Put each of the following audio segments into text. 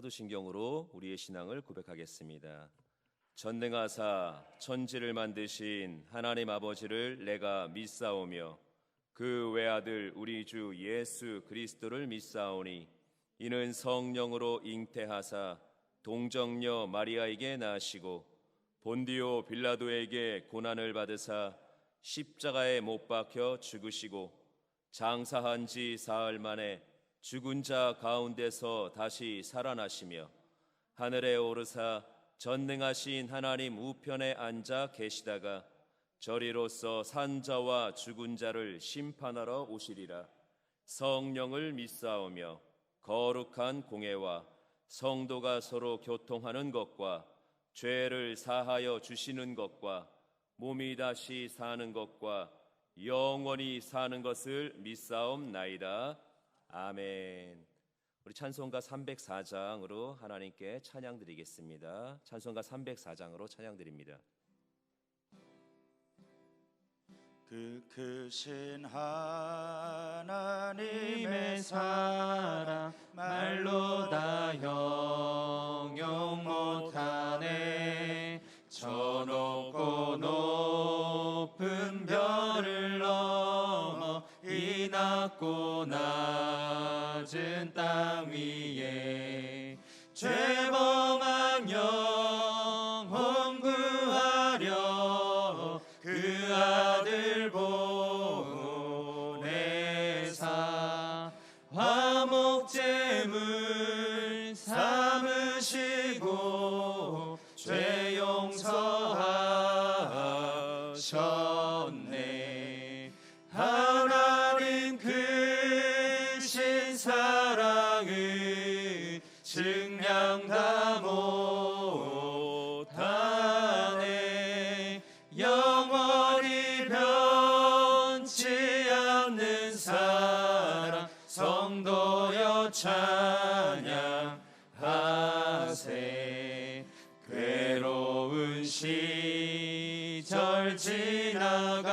사도신경으로 우리의 신앙을 고백하겠습니다. 전능하사 천지를 만드신 하나님 아버지를 내가 믿사오며 그 외아들 우리 주 예수 그리스도를 믿사오니 이는 성령으로 잉태하사 동정녀 마리아에게 나시고 본디오 빌라도에게 고난을 받으사 십자가에 못 박혀 죽으시고 장사한 지 사흘 만에 죽은 자 가운데서 다시 살아나시며 하늘에 오르사 전능하신 하나님 우편에 앉아 계시다가 저리로서 산자와 죽은 자를 심판하러 오시리라. 성령을 믿사오며 거룩한 공회와 성도가 서로 교통하는 것과 죄를 사하여 주시는 것과 몸이 다시 사는 것과 영원히 사는 것을 믿사옵나이다. 아멘. 우리 찬송가 304장으로 하나님께 찬양 드리겠습니다. 찬송가 304장으로 찬양 드립니다. 그 크신 하나님의 사랑 말로 다 형용 못하네. 저 높고 높은 별을 넘어 이 낮고 낮은 땅 위에 죄범한 영혼 구하려 그 아들 보내사 화목제물 삼으시고 죄 용서하셨네. 하나님 크신 사랑을 증량 다 못하네. 영원히 변치 않는 사랑 성도여 찬양하세. 괴로운 시절 지나가고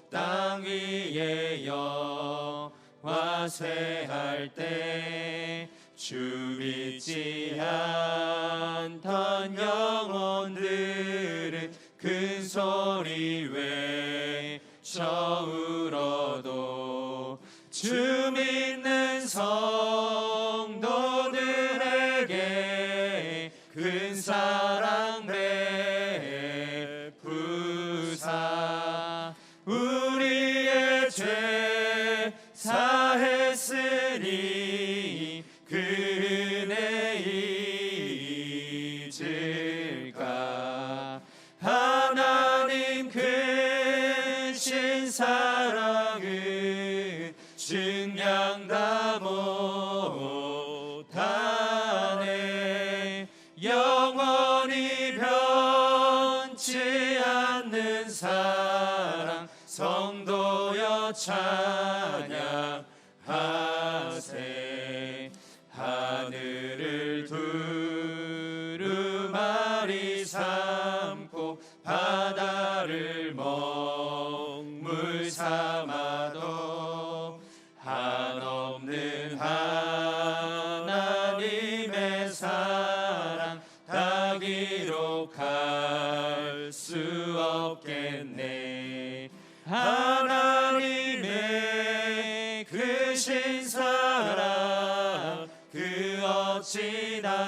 땅 위에 여호와 쇠할 때 주 믿지 않던 영혼들은 큰 소리 외쳐 울어도 주 믿는 성도들에게 큰 사랑 베푸사 우리의 죄 사했으니 그 은혜 잊을까. 하나님 크신 사랑은 증량 다 못하네. 영원히 변치 않는 큰 사랑 성도여 찬양하세. 하늘을 두루마리 삼고 바다를 먹물 삼아도 한없는 하나님의 사랑 다 기록할 수 없겠네. 하나님의 크신 사랑 그 어찌 났을까.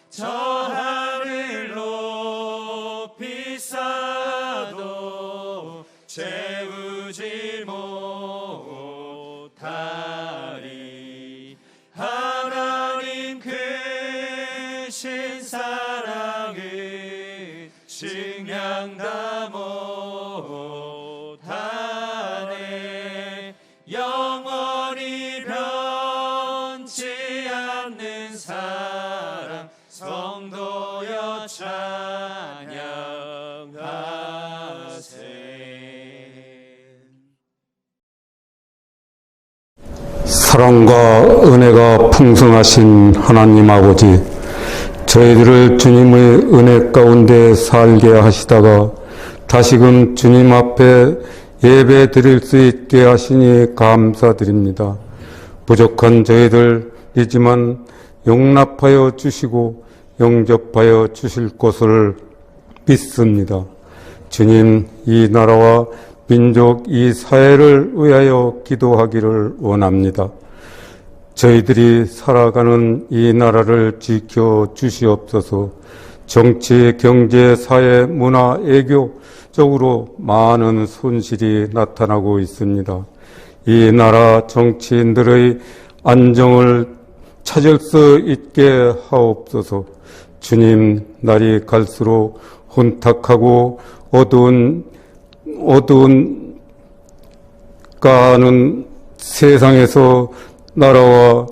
저 하늘 높이 쌓아도 채우지 못하리. 하나님 크신 사랑은 증량다 못하네. 영원히 변치 않는 사랑 성도여 찬양하세. 사랑과 은혜가 풍성하신 하나님 아버지, 저희들을 주님의 은혜 가운데 살게 하시다가 다시금 주님 앞에 예배 드릴 수 있게 하시니 감사드립니다. 부족한 저희들이지만 용납하여 주시고 영접하여 주실 것을 믿습니다. 주님, 이 나라와 민족, 이 사회를 위하여 기도하기를 원합니다. 저희들이 살아가는 이 나라를 지켜 주시옵소서. 정치, 경제, 사회, 문화, 애교적으로 많은 손실이 나타나고 있습니다. 이 나라 정치인들의 안정을 찾을 수 있게 하옵소서. 주님, 날이 갈수록 혼탁하고 어두운 가는 세상에서 나라와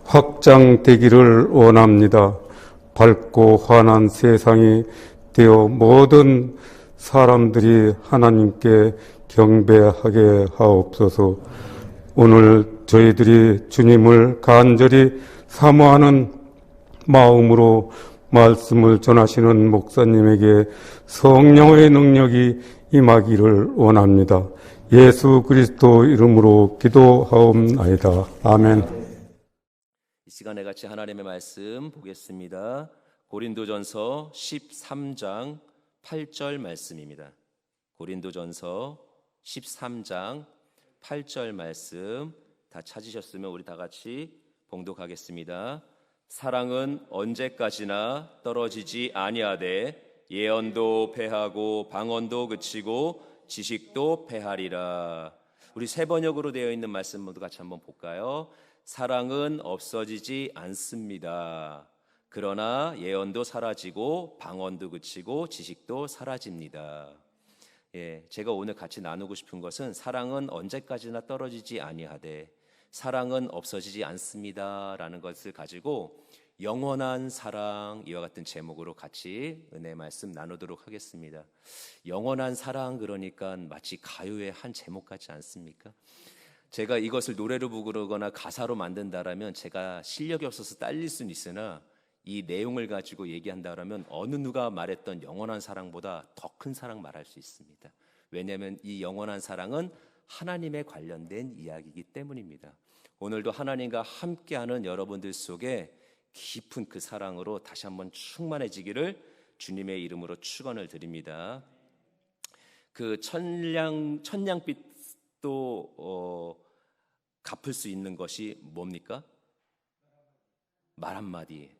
확장되기를 원합니다. 밝고 환한 세상이 되어 모든 사람들이 하나님께 경배하게 하옵소서. 오늘 저희들이 주님을 간절히 사모하는 마음으로 말씀을 전하시는 목사님에게 성령의 능력이 임하기를 원합니다. 예수 그리스도 이름으로 기도하옵나이다. 아멘. 이 시간에 같이 하나님의 말씀 보겠습니다. 고린도전서 13장 8절 말씀입니다. 고린도전서 13장 8절 말씀 다 찾으셨으면 우리 다 같이 봉독하겠습니다. 사랑은 언제까지나 떨어지지 아니하되 예언도 패하고 방언도 그치고 지식도 패하리라. 우리 세 번역으로 되어 있는 말씀 모두 같이 한번 볼까요? 사랑은 없어지지 않습니다. 그러나 예언도 사라지고 방언도 그치고 지식도 사라집니다. 제가 오늘 같이 나누고 싶은 것은 사랑은 언제까지나 떨어지지 아니하되 사랑은 없어지지 않습니다라는 것을 가지고 영원한 사랑, 이와 같은 제목으로 같이 은혜 말씀 나누도록 하겠습니다. 영원한 사랑, 그러니까 마치 가요의 한 제목 같지 않습니까? 제가 이것을 노래로 부르거나 가사로 만든다라면 제가 실력이 없어서 딸릴 수는 있으나 이 내용을 가지고 얘기한다라면 어느 누가 말했던 영원한 사랑보다 더 큰 사랑 말할 수 있습니다. 왜냐하면 이 영원한 사랑은 하나님에 관련된 이야기이기 때문입니다. 오늘도 하나님과 함께하는 여러분들 속에 깊은 그 사랑으로 다시 한번 충만해지기를 주님의 이름으로 축원을 드립니다. 그 천냥빚도 갚을 수 있는 것이 뭡니까? 말 한마디.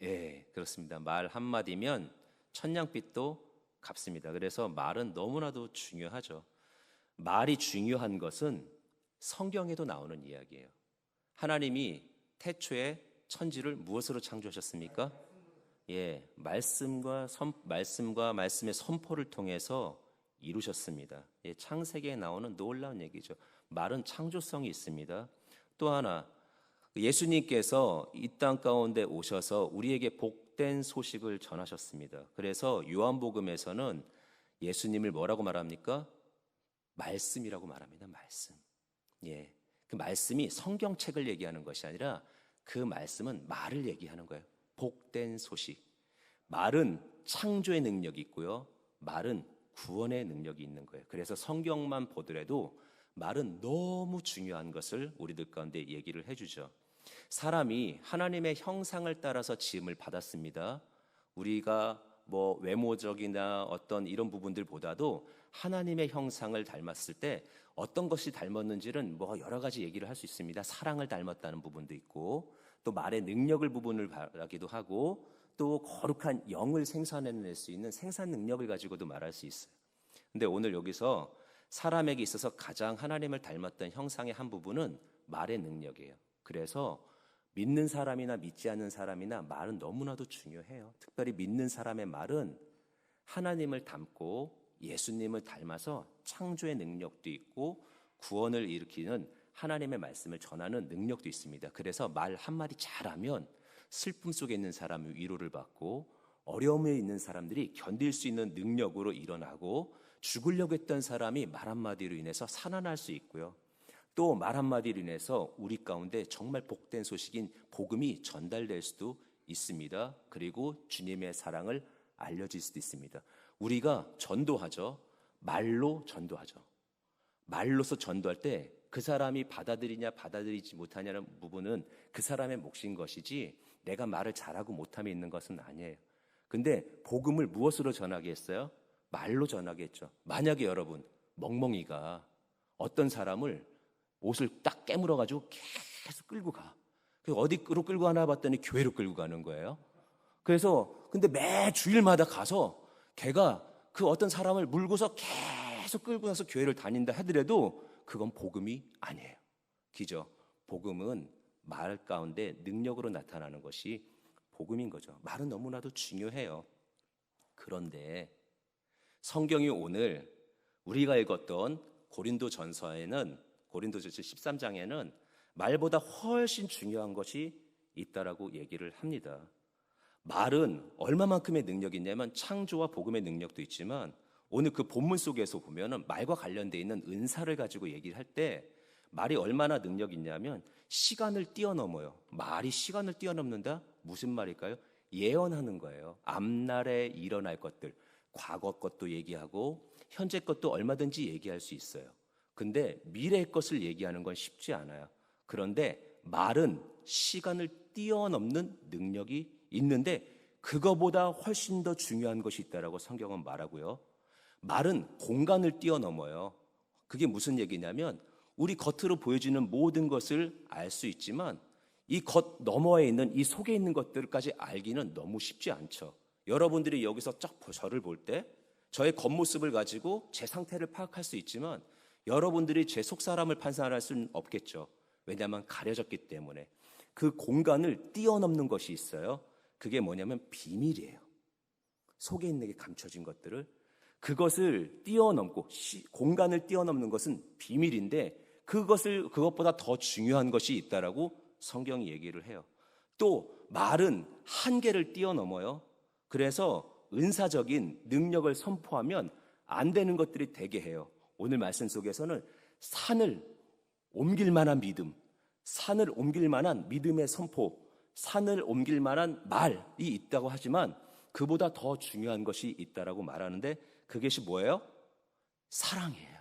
그렇습니다. 말 한마디면 천냥빚도 갚습니다. 그래서 말은 너무나도 중요하죠. 말이 중요한 것은 성경에도 나오는 이야기예요. 하나님이 태초에 천지를 무엇으로 창조하셨습니까? 말씀과 말씀의 선포를 통해서 이루셨습니다. 창세기에 나오는 놀라운 얘기죠. 말은 창조성이 있습니다. 또 하나, 예수님께서 이 땅 가운데 오셔서 우리에게 복된 소식을 전하셨습니다. 그래서 요한복음에서는 예수님을 뭐라고 말합니까? 말씀이라고 말합니다. 말씀. 예. 그 말씀이 성경책을 얘기하는 것이 아니라 그 말씀은 말을 얘기하는 거예요. 복된 소식. 말은 창조의 능력이 있고요. 말은 구원의 능력이 있는 거예요. 그래서 성경만 보더라도 말은 너무 중요한 것을 우리들 가운데 얘기를 해주죠. 사람이 하나님의 형상을 따라서 지음을 받았습니다. 우리가 뭐 외모적이나 어떤 이런 부분들보다도 하나님의 형상을 닮았을 때 어떤 것이 닮았는지는 뭐 여러 가지 얘기를 할 수 있습니다. 사랑을 닮았다는 부분도 있고, 또 말의 능력을 부분을 말하기도 하고, 또 거룩한 영을 생산해낼 수 있는 생산 능력을 가지고도 말할 수 있어요. 근데 오늘 여기서 사람에게 있어서 가장 하나님을 닮았던 형상의 한 부분은 말의 능력이에요. 그래서 믿는 사람이나 믿지 않는 사람이나 말은 너무나도 중요해요. 특별히 믿는 사람의 말은 하나님을 닮고 예수님을 닮아서 창조의 능력도 있고 구원을 일으키는 하나님의 말씀을 전하는 능력도 있습니다. 그래서 말 한마디 잘하면 슬픔 속에 있는 사람이 위로를 받고, 어려움에 있는 사람들이 견딜 수 있는 능력으로 일어나고, 죽으려고 했던 사람이 말 한마디로 인해서 살아날 수 있고요. 또 말 한마디로 인해서 우리 가운데 정말 복된 소식인 복음이 전달될 수도 있습니다. 그리고 주님의 사랑을 알려질 수도 있습니다. 우리가 전도하죠. 말로 전도하죠. 말로서 전도할 때 그 사람이 받아들이냐 받아들이지 못하냐는 부분은 그 사람의 몫인 것이지 내가 말을 잘하고 못함에 있는 것은 아니에요. 근데 복음을 무엇으로 전하게 했어요? 말로 전하게 했죠. 만약에 여러분 멍멍이가 어떤 사람을 옷을 딱 깨물어가지고 계속 끌고 가. 어디로 끌고 가나 봤더니 교회로 끌고 가는 거예요. 그래서 근데 매 주일마다 가서 걔가 그 어떤 사람을 물고서 계속 끌고 가서 교회를 다닌다 하더라도 그건 복음이 아니에요. 기죠? 복음은 말 가운데 능력으로 나타나는 것이 복음인 거죠. 말은 너무나도 중요해요. 그런데 성경이 오늘 우리가 읽었던 고린도전서에는 고린도전서 13장에는 말보다 훨씬 중요한 것이 있다라고 얘기를 합니다. 말은 얼마만큼의 능력이 있냐면 창조와 복음의 능력도 있지만 오늘 그 본문 속에서 보면은 말과 관련되어 있는 은사를 가지고 얘기를 할 때 말이 얼마나 능력이 있냐면 시간을 뛰어넘어요. 말이 시간을 뛰어넘는다? 무슨 말일까요? 예언하는 거예요. 앞날에 일어날 것들, 과거 것도 얘기하고 현재 것도 얼마든지 얘기할 수 있어요. 근데 미래의 것을 얘기하는 건 쉽지 않아요. 그런데 말은 시간을 뛰어넘는 능력이 있는데 그거보다 훨씬 더 중요한 것이 있다라고 성경은 말하고요. 말은 공간을 뛰어넘어요. 그게 무슨 얘기냐면 우리 겉으로 보여지는 모든 것을 알 수 있지만 이 겉 너머에 있는 이 속에 있는 것들까지 알기는 너무 쉽지 않죠. 여러분들이 여기서 쫙 저를 볼 때 저의 겉모습을 가지고 제 상태를 파악할 수 있지만 여러분들이 제 속사람을 판단할 수는 없겠죠. 왜냐하면 가려졌기 때문에. 그 공간을 뛰어넘는 것이 있어요. 그게 뭐냐면 비밀이에요. 속에 있는 게 감춰진 것들을 그것을 뛰어넘고 공간을 뛰어넘는 것은 비밀인데 그것보다 더 중요한 것이 있다라고 성경이 얘기를 해요. 또 말은 한계를 뛰어넘어요. 그래서 은사적인 능력을 선포하면 안 되는 것들이 되게 해요. 오늘 말씀 속에서는 산을 옮길 만한 믿음, 산을 옮길 만한 믿음의 선포, 산을 옮길 만한 말이 있다고 하지만 그보다 더 중요한 것이 있다라고 말하는데 그것이 뭐예요? 사랑이에요.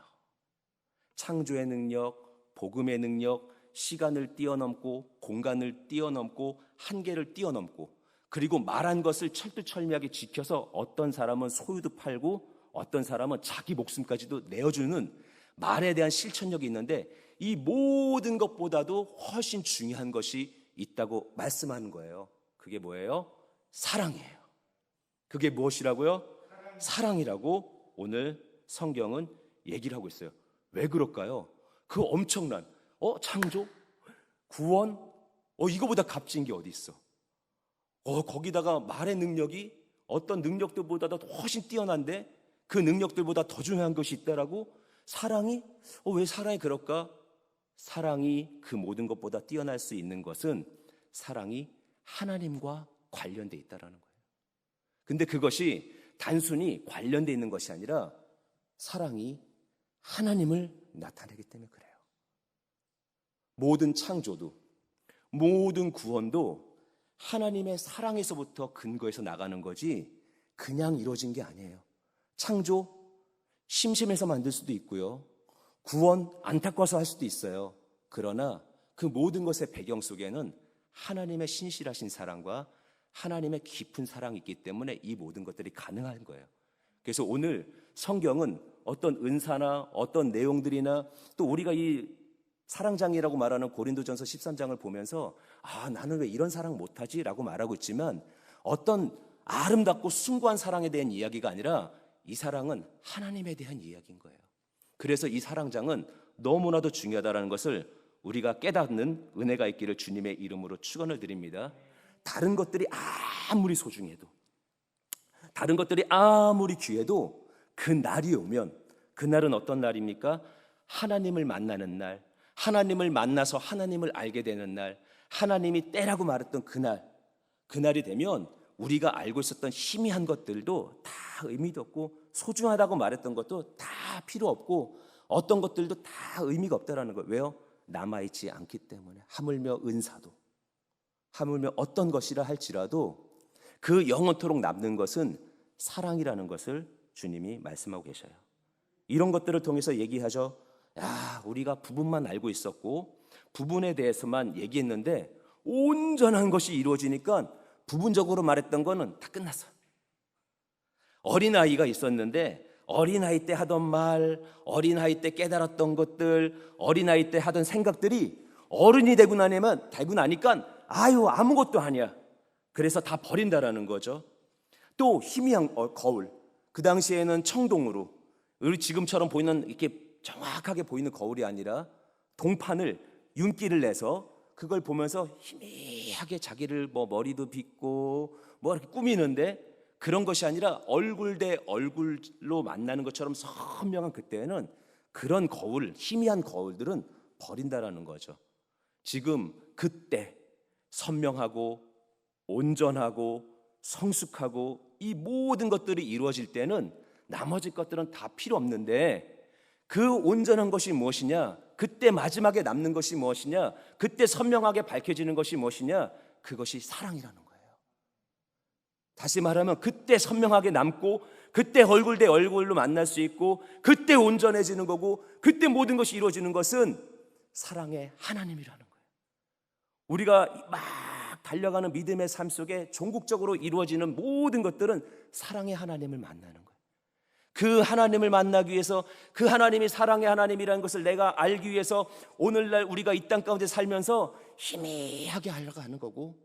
창조의 능력, 복음의 능력, 시간을 뛰어넘고 공간을 뛰어넘고 한계를 뛰어넘고 그리고 말한 것을 철두철미하게 지켜서 어떤 사람은 소유도 팔고 어떤 사람은 자기 목숨까지도 내어주는 말에 대한 실천력이 있는데 이 모든 것보다도 훨씬 중요한 것이 있다고 말씀하는 거예요. 그게 뭐예요? 사랑이에요. 그게 무엇이라고요? 사랑이라고 오늘 성경은 얘기를 하고 있어요. 왜 그럴까요? 그 엄청난 창조, 구원, 이거보다 값진 게 어디 있어? 거기다가 말의 능력이 어떤 능력들보다도 훨씬 뛰어난데 그 능력들보다 더 중요한 것이 있다라고 사랑이 왜 사랑이 그럴까? 사랑이 그 모든 것보다 뛰어날 수 있는 것은 사랑이 하나님과 관련돼 있다라는 거예요. 근데 그것이 단순히 관련되어 있는 것이 아니라 사랑이 하나님을 나타내기 때문에 그래요. 모든 창조도, 모든 구원도 하나님의 사랑에서부터 근거해서 나가는 거지 그냥 이루어진 게 아니에요. 창조, 심심해서 만들 수도 있고요. 구원, 안타까워서 할 수도 있어요. 그러나 그 모든 것의 배경 속에는 하나님의 신실하신 사랑과 하나님의 깊은 사랑이 있기 때문에 이 모든 것들이 가능한 거예요. 그래서 오늘 성경은 어떤 은사나 어떤 내용들이나 또 우리가 이 사랑장이라고 말하는 고린도전서 13장을 보면서 나는 왜 이런 사랑 못하지? 라고 말하고 있지만 어떤 아름답고 숭고한 사랑에 대한 이야기가 아니라 이 사랑은 하나님에 대한 이야기인 거예요. 그래서 이 사랑장은 너무나도 중요하다는 것을 우리가 깨닫는 은혜가 있기를 주님의 이름으로 축원을 드립니다. 다른 것들이 아무리 소중해도, 다른 것들이 아무리 귀해도 그 날이 오면, 그날은 어떤 날입니까? 하나님을 만나는 날, 하나님을 만나서 하나님을 알게 되는 날, 하나님이 때라고 말했던 그날이 되면 우리가 알고 있었던 희미한 것들도 다 의미도 없고, 소중하다고 말했던 것도 다 필요 없고, 어떤 것들도 다 의미가 없다라는 거예요. 왜요? 남아있지 않기 때문에. 하물며 은사도, 하물며 어떤 것이라 할지라도 그 영원토록 남는 것은 사랑이라는 것을 주님이 말씀하고 계셔요. 이런 것들을 통해서 얘기하죠. 우리가 부분만 알고 있었고 부분에 대해서만 얘기했는데 온전한 것이 이루어지니까 부분적으로 말했던 거는 다 끝났어. 어린아이가 있었는데 어린아이 때 하던 말, 어린아이 때 깨달았던 것들, 어린아이 때 하던 생각들이 어른이 되고 나니까 아무것도 아니야. 그래서 다 버린다라는 거죠. 또 희미한 거울, 그 당시에는 청동으로, 우리 지금처럼 보이는 이렇게 정확하게 보이는 거울이 아니라 동판을, 윤기를 내서 그걸 보면서 희미하게 자기를 머리도 빗고 이렇게 꾸미는데, 그런 것이 아니라 얼굴 대 얼굴로 만나는 것처럼 선명한 그때는 그런 거울, 희미한 거울들은 버린다라는 거죠. 지금 그때 선명하고 온전하고 성숙하고 이 모든 것들이 이루어질 때는 나머지 것들은 다 필요 없는데, 그 온전한 것이 무엇이냐, 그때 마지막에 남는 것이 무엇이냐, 그때 선명하게 밝혀지는 것이 무엇이냐, 그것이 사랑이라는 거예요. 다시 말하면 그때 선명하게 남고, 그때 얼굴 대 얼굴로 만날 수 있고, 그때 온전해지는 거고, 그때 모든 것이 이루어지는 것은 사랑의 하나님이라는 거예요. 우리가 막 달려가는 믿음의 삶 속에 종국적으로 이루어지는 모든 것들은 사랑의 하나님을 만나는 거예요. 그 하나님을 만나기 위해서, 그 하나님이 사랑의 하나님이라는 것을 내가 알기 위해서 오늘날 우리가 이 땅 가운데 살면서 희미하게 하려고 하는 거고,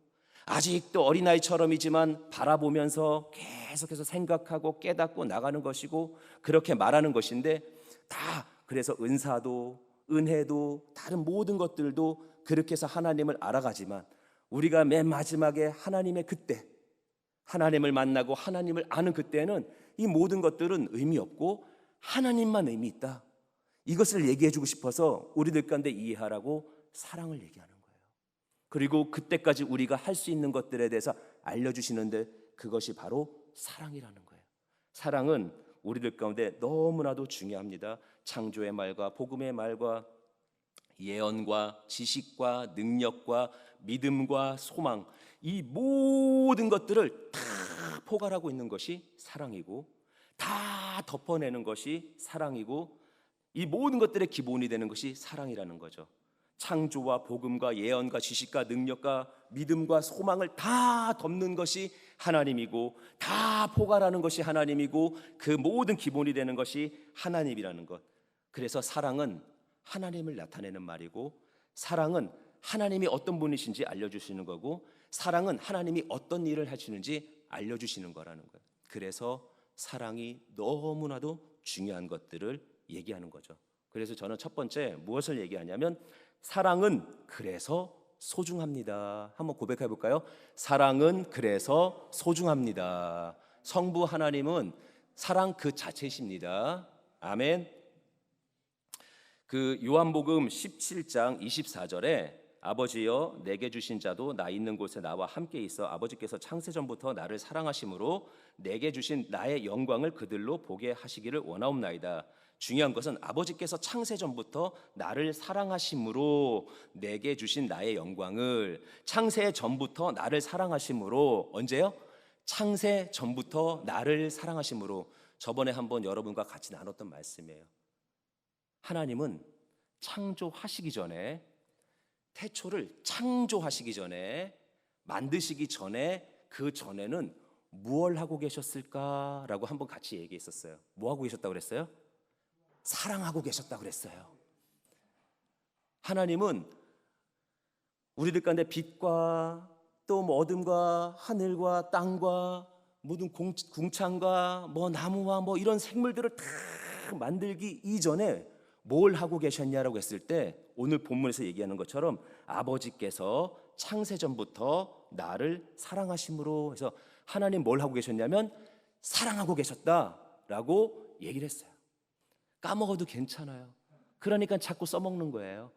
아직도 어린아이처럼이지만 바라보면서 계속해서 생각하고 깨닫고 나가는 것이고, 그렇게 말하는 것인데, 다 그래서 은사도 은혜도 다른 모든 것들도 그렇게 해서 하나님을 알아가지만, 우리가 맨 마지막에 하나님의 그때, 하나님을 만나고 하나님을 아는 그때는 이 모든 것들은 의미 없고 하나님만 의미 있다. 이것을 얘기해 주고 싶어서 우리들 가운데 이해하라고 사랑을 얘기하는 거예요. 그리고 그때까지 우리가 할 수 있는 것들에 대해서 알려주시는데, 그것이 바로 사랑이라는 거예요. 사랑은 우리들 가운데 너무나도 중요합니다. 창조의 말과 복음의 말과 예언과 지식과 능력과 믿음과 소망, 이 모든 것들을 다 포괄하고 있는 것이 사랑이고, 다 덮어내는 것이 사랑이고, 이 모든 것들의 기본이 되는 것이 사랑이라는 거죠. 창조와 복음과 예언과 지식과 능력과 믿음과 소망을 다 덮는 것이 하나님이고, 다 포괄하는 것이 하나님이고, 그 모든 기본이 되는 것이 하나님이라는 것. 그래서 사랑은 하나님을 나타내는 말이고, 사랑은 하나님이 어떤 분이신지 알려주시는 거고, 사랑은 하나님이 어떤 일을 하시는지 알려주시는 거라는 거예요. 그래서 사랑이 너무나도 중요한 것들을 얘기하는 거죠. 그래서 저는 첫 번째 무엇을 얘기하냐면, 사랑은 그래서 소중합니다. 한번 고백해 볼까요? 사랑은 그래서 소중합니다. 성부 하나님은 사랑 그 자체이십니다. 아멘. 그 요한복음 17장 24절에 아버지여 내게 주신 자도 나 있는 곳에 나와 함께 있어 아버지께서 창세 전부터 나를 사랑하심으로 내게 주신 나의 영광을 그들로 보게 하시기를 원하옵나이다. 중요한 것은 아버지께서 창세 전부터 나를 사랑하심으로 내게 주신 나의 영광을, 창세 전부터 나를 사랑하심으로, 언제요? 창세 전부터 나를 사랑하심으로. 저번에 한번 여러분과 같이 나눴던 말씀이에요. 하나님은 창조하시기 전에, 태초를 창조하시기 전에, 만드시기 전에, 그 전에는 무엇을 하고 계셨을까라고 한번 같이 얘기했었어요. 뭐 하고 계셨다고 그랬어요? 사랑하고 계셨다고 그랬어요. 하나님은 우리들 가운데 빛과 또 뭐 어둠과 하늘과 땅과 모든 궁창과 뭐 나무와 뭐 이런 생물들을 다 만들기 이전에 뭘 하고 계셨냐라고 했을 때, 오늘 본문에서 얘기하는 것처럼 아버지께서 창세 전부터 나를 사랑하심으로 해서 하나님 뭘 하고 계셨냐면 사랑하고 계셨다라고 얘기를 했어요. 까먹어도 괜찮아요. 그러니까 자꾸 써먹는 거예요.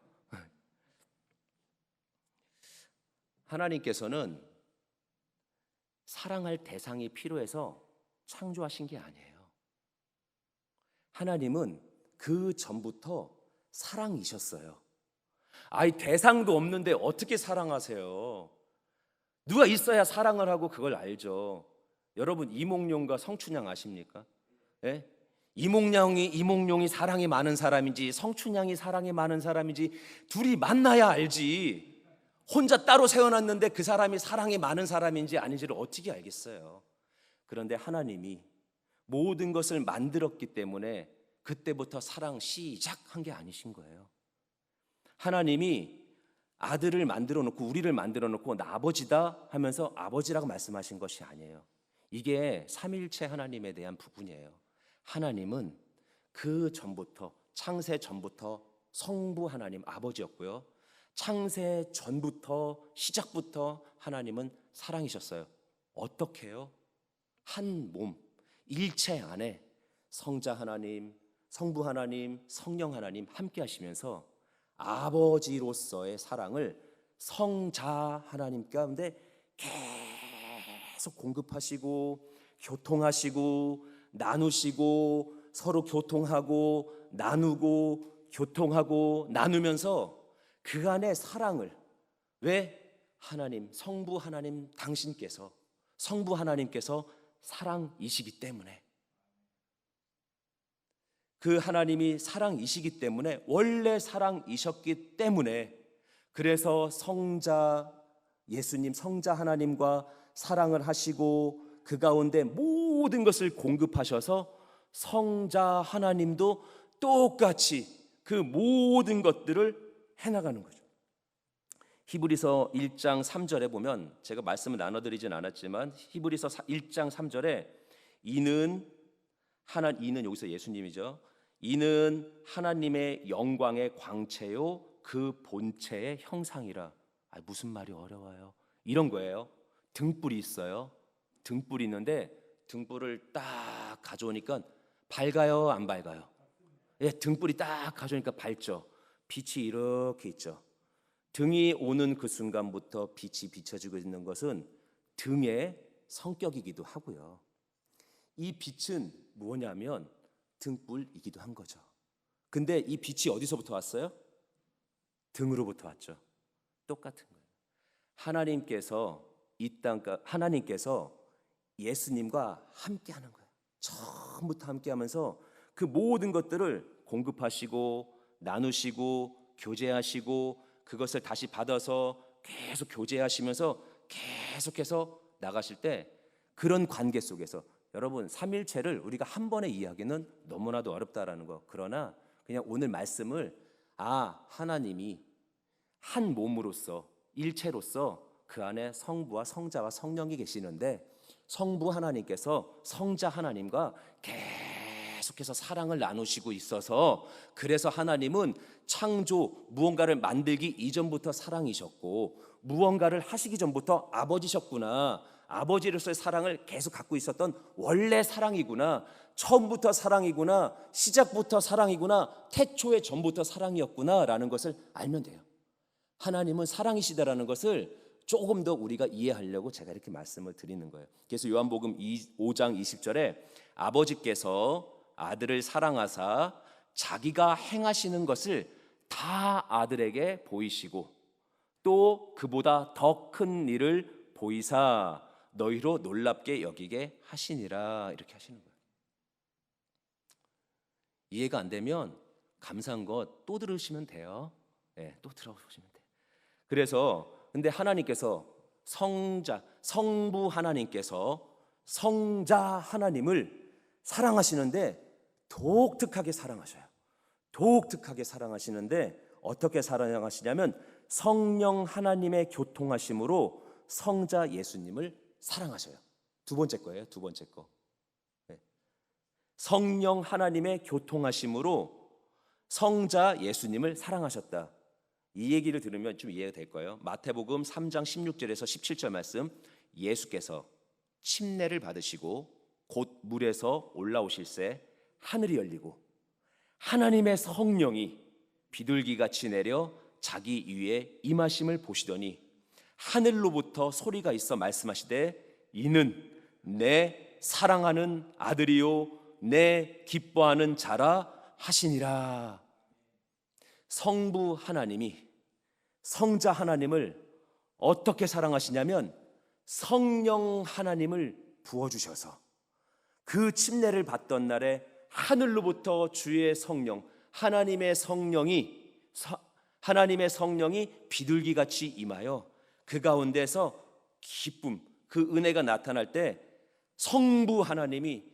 하나님께서는 사랑할 대상이 필요해서 창조하신 게 아니에요. 하나님은 그 전부터 사랑이셨어요. 아이, 대상도 없는데 어떻게 사랑하세요? 누가 있어야 사랑을 하고 그걸 알죠. 여러분, 이몽룡과 성춘향 아십니까? 예? 이몽룡이 사랑이 많은 사람인지 성춘향이 사랑이 많은 사람인지 둘이 만나야 알지. 혼자 따로 세워놨는데 그 사람이 사랑이 많은 사람인지 아닌지를 어떻게 알겠어요? 그런데 하나님이 모든 것을 만들었기 때문에 그때부터 사랑 시작한 게 아니신 거예요. 하나님이 아들을 만들어 놓고 우리를 만들어 놓고 나 아버지다 하면서 아버지라고 말씀하신 것이 아니에요. 이게 삼위일체 하나님에 대한 부분이에요. 하나님은 그 전부터, 창세 전부터 성부 하나님 아버지였고요. 창세 전부터, 시작부터 하나님은 사랑이셨어요. 어떻게요? 한 몸, 일체 안에 성자 하나님, 성부 하나님, 성령 하나님 함께 하시면서 아버지로서의 사랑을 성자 하나님 가운데 계속 공급하시고 교통하시고 나누시고 서로 교통하고 나누고 교통하고 나누면서 그 안에 사랑을, 왜? 하나님, 성부 하나님 당신께서, 성부 하나님께서 사랑이시기 때문에, 그 하나님이 사랑이시기 때문에, 원래 사랑이셨기 때문에, 그래서 성자 예수님, 성자 하나님과 사랑을 하시고 그 가운데 모든 것을 공급하셔서 성자 하나님도 똑같이 그 모든 것들을 해나가는 거죠. 히브리서 1장 3절에 보면, 제가 말씀을 나눠드리진 않았지만 히브리서 1장 3절에 이는 여기서 예수님이죠. 이는 하나님의 영광의 광채요 그 본체의 형상이라. 무슨 말이 어려워요? 이런 거예요. 등불이 있어요. 등불이 있는데 등불을 딱 가져오니까 밝아요, 안 밝아요? 예, 등불이 딱 가져오니까 밝죠. 빛이 이렇게 있죠. 등이 오는 그 순간부터 빛이 비춰지고 있는 것은 등의 성격이기도 하고요. 이 빛은 뭐냐면 등불이기도 한 거죠. 근데 이 빛이 어디서부터 왔어요? 등으로부터 왔죠. 똑같은 거예요. 하나님께서 예수님과 함께 하는 거예요. 처음부터 함께 하면서 그 모든 것들을 공급하시고 나누시고 교제하시고 그것을 다시 받아서 계속 교제하시면서 계속해서 나가실 때, 그런 관계 속에서, 여러분, 삼일체를 우리가 한 번에 이해하기는 너무나도 어렵다라는 거. 그러나 그냥 오늘 말씀을 하나님이 한 몸으로서, 일체로서 그 안에 성부와 성자와 성령이 계시는데, 성부 하나님께서 성자 하나님과 계속해서 사랑을 나누시고 있어서, 그래서 하나님은 창조, 무언가를 만들기 이전부터 사랑이셨고 무언가를 하시기 전부터 아버지셨구나, 아버지로서의 사랑을 계속 갖고 있었던 원래 사랑이구나, 처음부터 사랑이구나, 시작부터 사랑이구나, 태초의 전부터 사랑이었구나 라는 것을 알면 돼요. 하나님은 사랑이시다라는 것을 조금 더 우리가 이해하려고 제가 이렇게 말씀을 드리는 거예요. 그래서 요한복음 5장 20절에 아버지께서 아들을 사랑하사 자기가 행하시는 것을 다 아들에게 보이시고 또 그보다 더 큰 일을 보이사 너희로 놀랍게 여기게 하시니라, 이렇게 하시는 거예요. 이해가 안 되면 감사한 것 또 들으시면 돼요. 네, 또 들어보시면 돼요. 그래서 근데 하나님께서 성부 하나님께서 성자 하나님을 사랑하시는데 독특하게 사랑하셔요. 독특하게 사랑하시는데 어떻게 사랑하시냐면 성령 하나님의 교통하심으로 성자 예수님을 사랑하셔요. 두 번째 거예요. 두 번째 거. 네. 성령 하나님의 교통하심으로 성자 예수님을 사랑하셨다. 이 얘기를 들으면 좀 이해가 될 거예요. 마태복음 3장 16절에서 17절 말씀, 예수께서 침례를 받으시고 곧 물에서 올라오실새 하늘이 열리고 하나님의 성령이 비둘기같이 내려 자기 위에 임하심을 보시더니 하늘로부터 소리가 있어 말씀하시되 이는 내 사랑하는 아들이요 내 기뻐하는 자라 하시니라. 성부 하나님이 성자 하나님을 어떻게 사랑하시냐면 성령 하나님을 부어주셔서 그 침례를 받던 날에 하늘로부터 주의 성령 하나님의 성령이 비둘기같이 임하여 그 가운데서 기쁨, 그 은혜가 나타날 때 성부 하나님이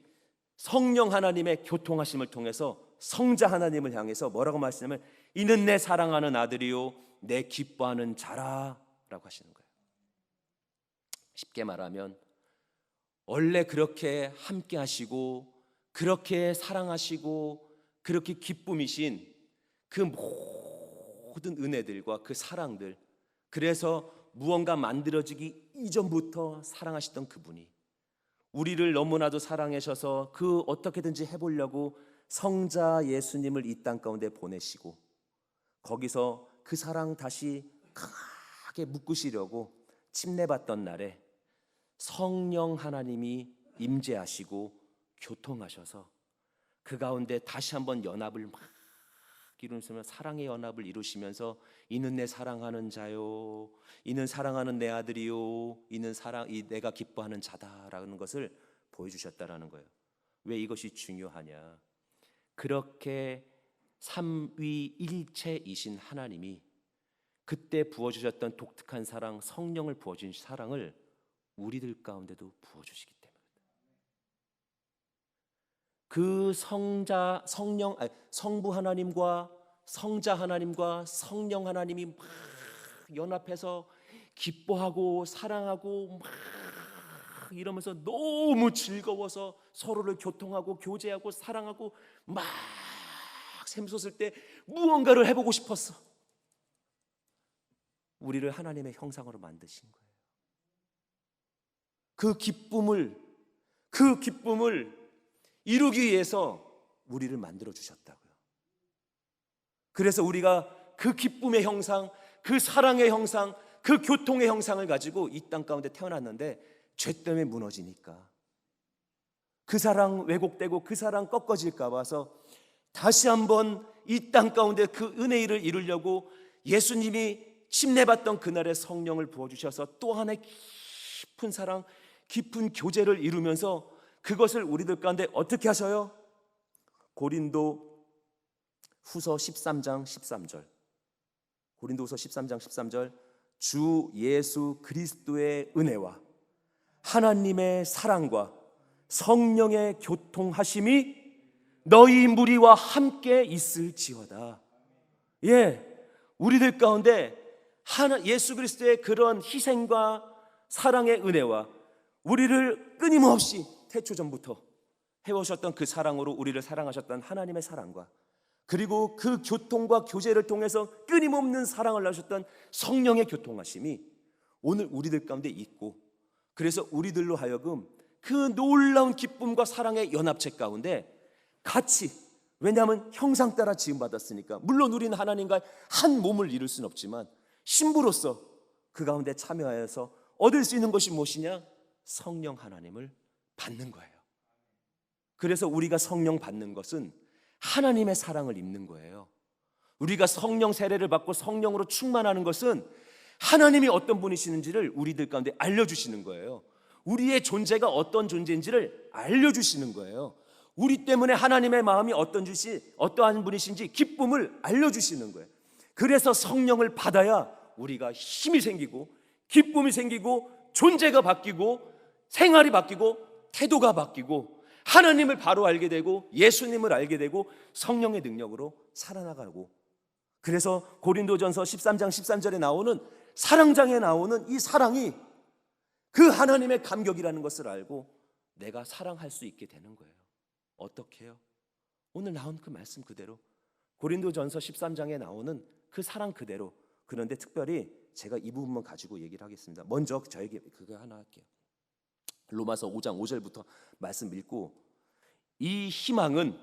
성령 하나님의 교통하심을 통해서 성자 하나님을 향해서 뭐라고 말씀하냐면 이는 내 사랑하는 아들이요 내 기뻐하는 자라 라고 하시는 거예요. 쉽게 말하면 원래 그렇게 함께 하시고 그렇게 사랑하시고 그렇게 기쁨이신 그 모든 은혜들과 그 사랑들, 그래서 무언가 만들어지기 이전부터 사랑하시던 그분이 우리를 너무나도 사랑하셔서 그 어떻게든지 해보려고 성자 예수님을 이 땅 가운데 보내시고 거기서 그 사랑 다시 강하게 묶으시려고 침례받던 날에 성령 하나님이 임재하시고 교통하셔서 그 가운데 다시 한번 연합을 막 이루면서 사랑의 연합을 이루시면서 이는 내 사랑하는 자요 이는 사랑하는 내 아들이요 이는 내가 기뻐하는 자다라는 것을 보여주셨다라는 거예요. 왜 이것이 중요하냐? 그렇게 삼위일체이신 하나님이 그때 부어주셨던 독특한 사랑, 성령을 부어주신 사랑을 우리들 가운데도 부어주시기 때문입니다. 그 성부 하나님과 성자 하나님과 성령 하나님이 막 연합해서 기뻐하고 사랑하고 막 이러면서 너무 즐거워서 서로를 교통하고 교제하고 사랑하고 막 샘솟을 때 무언가를 해보고 싶었어. 우리를 하나님의 형상으로 만드신 거예요. 그 기쁨을 이루기 위해서 우리를 만들어 주셨다고요. 그래서 우리가 그 기쁨의 형상, 그 사랑의 형상, 그 교통의 형상을 가지고 이 땅 가운데 태어났는데 죄 때문에 무너지니까 그 사랑 왜곡되고 그 사랑 꺾어질까 봐서 다시 한번 이 땅 가운데 그 은혜를 이루려고 예수님이 침례받던 그날의 성령을 부어주셔서 또 하나의 깊은 사랑, 깊은 교제를 이루면서 그것을 우리들 가운데 어떻게 하셔요? 고린도 후서 13장 13절 고린도후서 13장 13절 주 예수 그리스도의 은혜와 하나님의 사랑과 성령의 교통하심이 너희 무리와 함께 있을지어다. 우리들 가운데 예수 그리스도의 그런 희생과 사랑의 은혜와 우리를 끊임없이 태초전부터 해오셨던 그 사랑으로 우리를 사랑하셨던 하나님의 사랑과 그리고 그 교통과 교제를 통해서 끊임없는 사랑을 하셨던 성령의 교통하심이 오늘 우리들 가운데 있고, 그래서 우리들로 하여금 그 놀라운 기쁨과 사랑의 연합체 가운데 같이, 왜냐하면 형상 따라 지음받았으니까 물론 우리는 하나님과 한 몸을 이룰 수는 없지만 신부로서 그 가운데 참여하여서 얻을 수 있는 것이 무엇이냐? 성령 하나님을 받는 거예요. 그래서 우리가 성령 받는 것은 하나님의 사랑을 입는 거예요. 우리가 성령 세례를 받고 성령으로 충만하는 것은 하나님이 어떤 분이시는지를 우리들 가운데 알려주시는 거예요. 우리의 존재가 어떤 존재인지를 알려주시는 거예요. 우리 때문에 하나님의 마음이 어떠한 분이신지 기쁨을 알려주시는 거예요. 그래서 성령을 받아야 우리가 힘이 생기고 기쁨이 생기고 존재가 바뀌고 생활이 바뀌고 태도가 바뀌고 하나님을 바로 알게 되고 예수님을 알게 되고 성령의 능력으로 살아나가고, 그래서 고린도전서 13장 13절에 나오는 사랑장에 나오는 이 사랑이 그 하나님의 감격이라는 것을 알고 내가 사랑할 수 있게 되는 거예요. 어떻게 해요? 오늘 나온 그 말씀 그대로 고린도전서 13장에 나오는 그 사랑 그대로. 그런데 특별히 제가 이 부분만 가지고 얘기를 하겠습니다. 먼저 저에게 그거 하나 할게요. 로마서 5장 5절부터 말씀 읽고, 이 희망은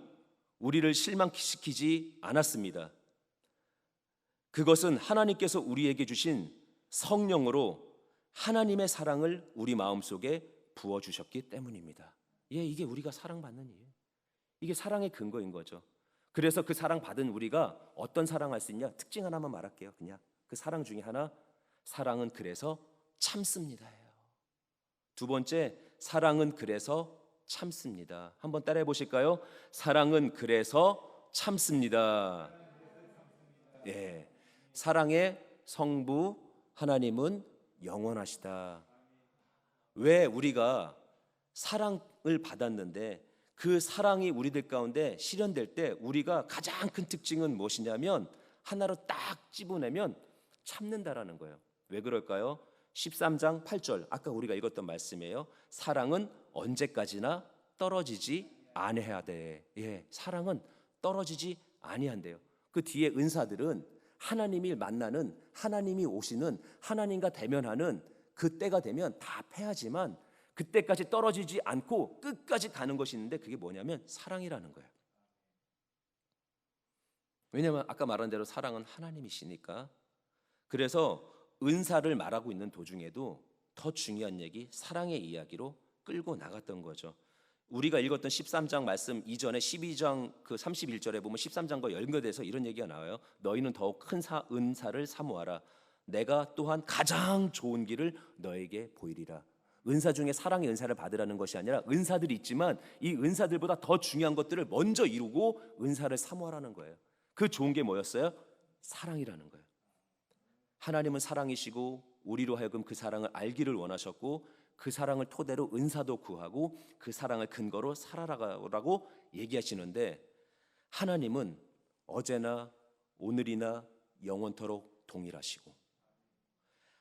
우리를 실망시키지 않았습니다. 그것은 하나님께서 우리에게 주신 성령으로 하나님의 사랑을 우리 마음속에 부어주셨기 때문입니다. 이게 우리가 사랑받는 이유예요. 이게 사랑의 근거인 거죠. 그래서 그 사랑 받은 우리가 어떤 사랑할 수 있냐? 특징 하나만 말할게요. 그냥 그 사랑 중에 하나, 사랑은 그래서 참습니다예요. 두 번째, 사랑은 그래서 참습니다. 한번 따라해 보실까요? 사랑은 그래서 참습니다. 예, 사랑의 성부 하나님은 영원하시다. 왜 우리가 사랑을 받았는데 그 사랑이 우리들 가운데 실현될 때 우리가 가장 큰 특징은 무엇이냐면 하나로 딱 집어내면 참는다라는 거예요. 왜 그럴까요? 13장 8절 아까 우리가 읽었던 말씀이에요. 사랑은 언제까지나 떨어지지 아니해야 돼. 예, 사랑은 떨어지지 아니한대요. 그 뒤에 은사들은 하나님이 만나는, 하나님이 오시는, 하나님과 대면하는 그 때가 되면 다 패하지만 그때까지 떨어지지 않고 끝까지 가는 것이 있는데 그게 뭐냐면 사랑이라는 거예요. 왜냐하면 아까 말한 대로 사랑은 하나님이시니까. 그래서 은사를 말하고 있는 도중에도 더 중요한 얘기, 사랑의 이야기로 끌고 나갔던 거죠. 우리가 읽었던 13장 말씀 이전에 12장 그 31절에 보면 13장과 연결돼서 이런 얘기가 나와요. 너희는 더욱 큰 은사를 사모하라. 내가 또한 가장 좋은 길을 너에게 보이리라. 은사 중에 사랑의 은사를 받으라는 것이 아니라 은사들이 있지만 이 은사들보다 더 중요한 것들을 먼저 이루고 은사를 사모하라는 거예요. 그 좋은 게 뭐였어요? 사랑이라는 거예요. 하나님은 사랑이시고 우리로 하여금 그 사랑을 알기를 원하셨고 그 사랑을 토대로 은사도 구하고 그 사랑을 근거로 살아가라고 얘기하시는데, 하나님은 어제나 오늘이나 영원토록 동일하시고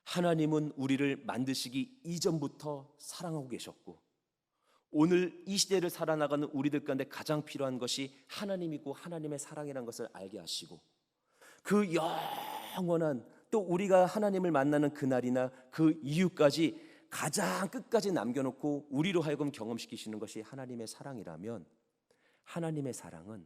하나님은 우리를 만드시기 이전부터 사랑하고 계셨고 오늘 이 시대를 살아나가는 우리들 가운데 가장 필요한 것이 하나님이고 하나님의 사랑이라는 것을 알게 하시고 그 영원한 또 우리가 하나님을 만나는 그날이나 그 이후까지 가장 끝까지 남겨놓고 우리로 하여금 경험시키시는 것이 하나님의 사랑이라면 하나님의 사랑은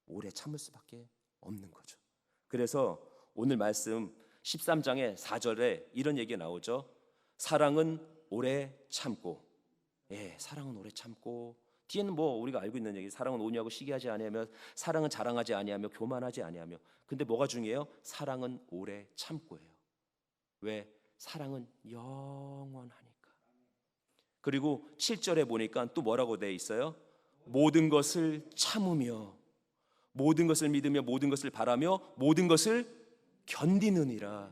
오래 참을 수밖에 없는 거죠. 그래서 오늘 말씀 13장의 4절에 이런 얘기가 나오죠. 사랑은 오래 참고, 예, 사랑은 오래 참고. 뒤에는 뭐 우리가 알고 있는 얘기, 사랑은 온유하고 시기하지 아니하며 사랑은 자랑하지 아니하며 교만하지 아니하며. 근데 뭐가 중요해요? 사랑은 오래 참고예요. 왜? 사랑은 영원하니까. 그리고 7절에 보니까 또 뭐라고 돼 있어요? 모든 것을 참으며 모든 것을 믿으며 모든 것을 바라며 모든 것을 견디느니라.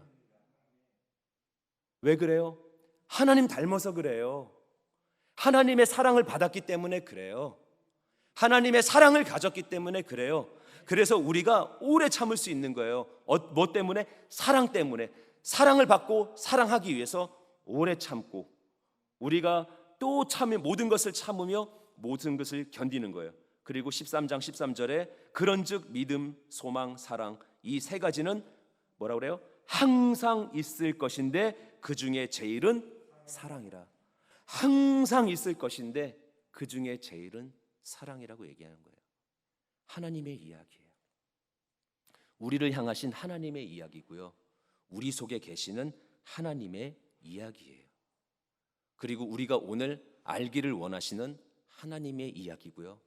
왜 그래요? 하나님 닮아서 그래요. 하나님의 사랑을 받았기 때문에 그래요. 하나님의 사랑을 가졌기 때문에 그래요. 그래서 우리가 오래 참을 수 있는 거예요. 뭐 때문에? 사랑 때문에. 사랑을 받고 사랑하기 위해서 오래 참고 우리가 또 모든 것을 참으며 모든 것을 견디는 거예요. 그리고 13장 13절에 그런즉 믿음, 소망, 사랑 이 세 가지는 뭐라고 그래요? 항상 있을 것인데 그 중에 제일은 사랑이라. 항상 있을 것인데 그 중에 제일은 사랑이라고 얘기하는 거예요. 하나님의 이야기예요. 우리를 향하신 하나님의 이야기고요. 우리 속에 계시는 하나님의 이야기예요. 그리고 우리가 오늘 알기를 원하시는 하나님의 이야기고요.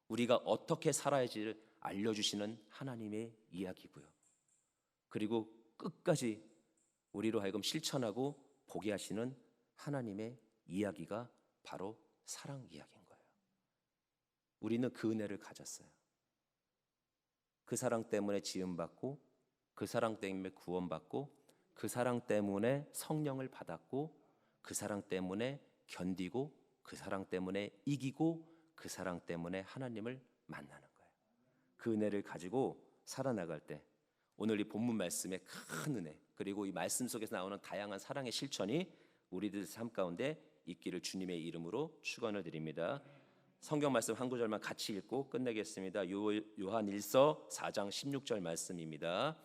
우리가 어떻게 살아야지를 알려주시는 하나님의 이야기고요. 그리고 끝까지 우리로 하여금 실천하고 보게 하시는 하나님의 이야기가 바로 사랑 이야기인 거예요. 우리는 그 은혜를 가졌어요. 그 사랑 때문에 지음받고, 그 사랑 때문에 구원받고, 그 사랑 때문에 성령을 받았고, 그 사랑 때문에 견디고, 그 사랑 때문에 이기고, 그 사랑 때문에 하나님을 만나는 거예요. 그 은혜를 가지고 살아나갈 때 오늘 이 본문 말씀의 큰 은혜, 그리고 이 말씀 속에서 나오는 다양한 사랑의 실천이 우리들 삶 가운데 있기를 주님의 이름으로 축원을 드립니다. 성경 말씀 한 구절만 같이 읽고 끝내겠습니다. 요한일서 4장 16절 말씀입니다.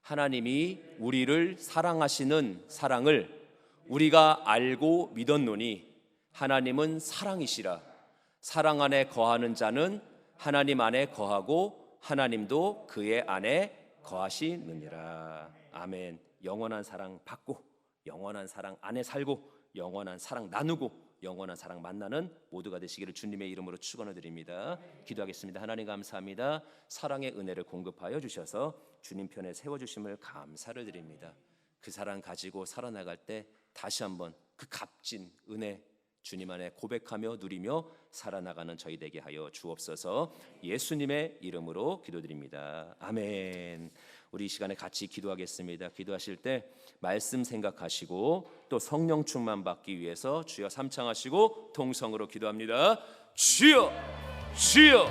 하나님이 우리를 사랑하시는 사랑을 우리가 알고 믿었노니 하나님은 사랑이시라. 사랑 안에 거하는 자는 하나님 안에 거하고 하나님도 그의 안에 거하시느니라. 아멘. 영원한 사랑 받고, 영원한 사랑 안에 살고, 영원한 사랑 나누고, 영원한 사랑 만나는 모두가 되시기를 주님의 이름으로 축원을 드립니다. 기도하겠습니다. 하나님 감사합니다. 사랑의 은혜를 공급하여 주셔서 주님 편에 세워주심을 감사를 드립니다. 그 사랑 가지고 살아나갈 때 다시 한번 그 값진 은혜 주님 안에 고백하며 누리며 살아나가는 저희 되게 하여 주옵소서. 예수님의 이름으로 기도드립니다. 아멘. 우리 이 시간에 같이 기도하겠습니다. 기도하실 때 말씀 생각하시고 또 성령 충만 받기 위해서 주여 삼창하시고 통성으로 기도합니다. 주여, 주여,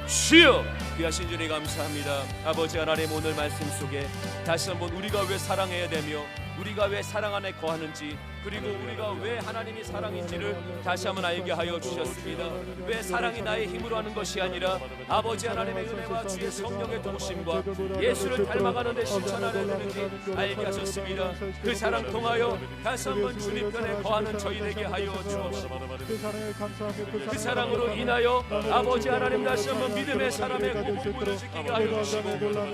주여. 귀하신 주님 감사합니다. 아버지 하나님, 오늘 말씀 속에 다시 한번 우리가 왜 사랑해야 되며 우리가 왜 사랑 안에 거하는지, 그리고 우리가 왜 하나님이 사랑인지를 다시 한번 알게 하여 주셨습니다. 왜 사랑이 나의 힘으로 하는 것이 아니라 아버지 하나님의 은혜와 주의 성령의 동심과 예수를 닮아가는 데 실천하려 되는지 알게 하셨습니다. 그 사랑 통하여 다시 한번 주님 편에 거하는 저희 되게 하여 주옵소서. 그 사랑으로 인하여 아버지 하나님 다시 한번 믿음의 사람의 고분부를 지키게 하여 주시고,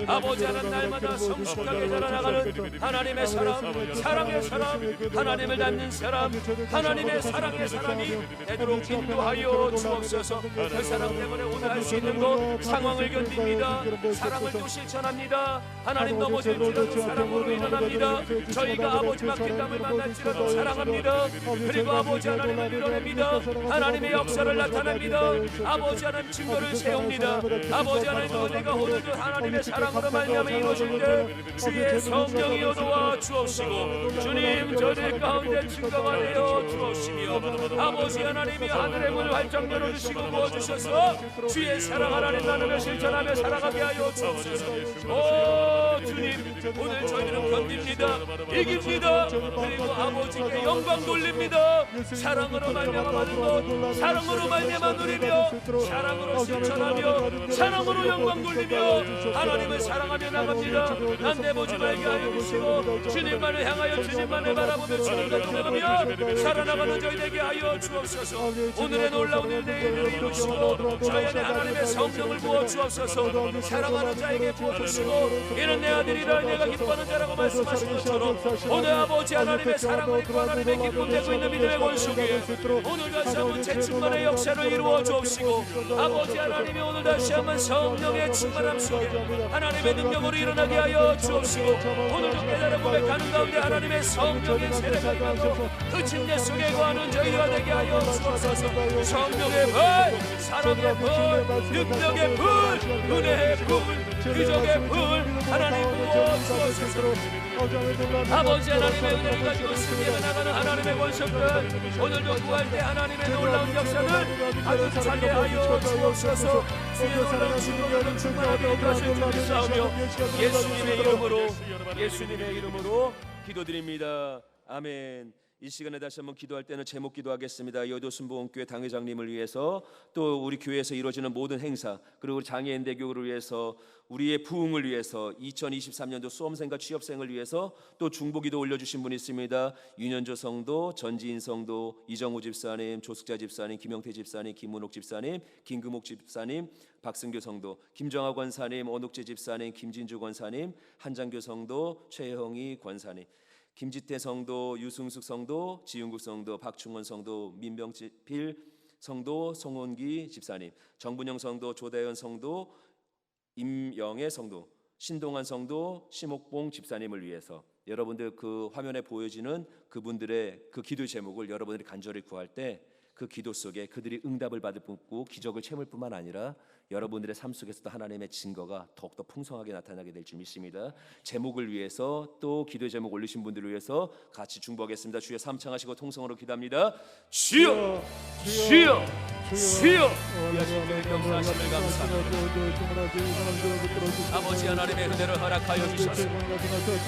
아버지 하나님 날마다 성숙하게 자라나가는 하나님의 사람, 사랑의 사람, 하나님을 닮는 사람, 하나님의 사랑의 사람이 되도록 인도하여 주옵소서. 그 사랑 때문에 오늘 할 수 있는 것, 상황을 견딥니다. 사랑을 또 실천합니다. 하나님 넘어질지라도 사랑으로 일어납니다. 저희가 아버지 맡긴 땀을 만날지라도 사랑합니다. 그리고 아버지 하나님을 밀어냅니다. 하나님의 역사를 나타냅니다. 아버지 하나님 증거를 세웁니다. 아버지 하나님, 너희가 오늘도 하나님의 사랑으로 말미암아 이루어질 때 주의 성령이 도와 주옵시고, 주님 저희들 가운데 증거가 되어 주옵시며, 아버지 하나님이 하늘의 문을 활짝 열어주시고 부어주셔서 주의 사랑 하나님 나누며 실천하며 살아가게 하여 주옵소서. 오 주님, 오늘 저희들은 견딥니다. 이깁니다. 그리고 아버지께 영광 돌립니다. 사랑으로 말미암아 받은 것, 사랑으로 말미암아 누리며, 사랑으로 실천하며, 사랑으로 영광 돌리며 하나님을 사랑하며 나갑니다. 남대 보지 말게 하여 주시고, 주님만을 향하여 주님만을 바라보며 주님과 동행하며 살아나가는 저희 되게 하여 주옵소서. 오늘의 놀라운 일들을 이루시고 저희 안에 하나님의 성령을 부어 주옵소서. 사랑하는 자에게 부어주시고, 이는 내 아들이라 내가 기뻐하는 자라고 말씀하신 것처럼 오늘 아버지 하나님의 사랑을 입고 하나님의 기쁨 되고 있는 믿음의 권속에 오늘 다시 한번 재충만의 역사를 이루어 주옵시고, 아버지 하나님이 오늘 다시 한번 성령의 충만함 속에 하나님의 능력으로 일어나게 하여 주옵시고, 오늘도 깨달아 고백하는 가운데 하나님의 성령의 세례가 임하고 그 침대 속에 거하는 저희가 되게 하여 주옵소서. 성령의 불, 사랑의 불, 능력의 불, 은혜의 불, 기적의 불 하나님 부어 주옵소서. 아버지 하나님의 은혜를 가지고 승리해 나가는 하나님의 권속들, 오늘도 구할 때 하나님의 놀라운 역사를 가득차게 하여 주옵소서. 주의 놀라운 축복으로 충만하게 인도하실 줄을 싸우며 예수님의 이름으로 기도드립니다. 아멘. 이 시간에 다시 한번 기도할 때는 제목 기도하겠습니다. 여도순복음교회 당회장님을 위해서, 또 우리 교회에서 이루어지는 모든 행사, 그리고 우리 장애인 대교를 위해서, 우리의 부흥을 위해서, 2023년도 수험생과 취업생을 위해서 또 중보기도 올려주신 분이 있습니다. 윤현조 성도, 전지인 성도, 이정우 집사님, 조숙자 집사님, 김영태 집사님, 김문옥 집사님, 김금옥 집사님, 박승규 성도, 김정하 권사님, 원옥재 집사님, 김진주 권사님, 한장교 성도, 최형희 권사님, 김지태 성도, 유승숙 성도, 지윤국 성도, 박충원 성도, 민병필 성도, 송원기 집사님, 정분영 성도, 조대현 성도, 임영애 성도, 신동환 성도, 심옥봉 집사님을 위해서, 여러분들 그 화면에 보여지는 그분들의 그 기도 제목을 여러분들이 간절히 구할 때 그 기도 속에 그들이 응답을 받을 뿐고 기적을 채물 뿐만 아니라 여러분들의 삶 속에서도 하나님의 증거가 더욱더 풍성하게 나타나게 될 줄 믿습니다. 제목을 위해서, 또 기도의 제목 올리신 분들을 위해서 같이 중보하겠습니다. 주여 삼창하시고 통성으로 기도합니다. 주여, 주여, 주여. 명사하심을 감사합니다. 아버지 하나님의 은혜를 허락하여 주셔서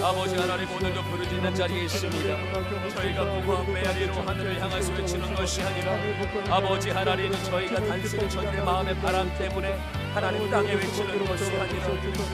아버지 하나님 오늘도 부르짖는 자리에 있습니다. 저희가 부와 메아리로 하늘을 향해서 외치는 것이 아니라 아버지 하나님, 저희가 단순히 저희의 마음의 바람 때문에 하나님 땅에 외치는 것이 아니라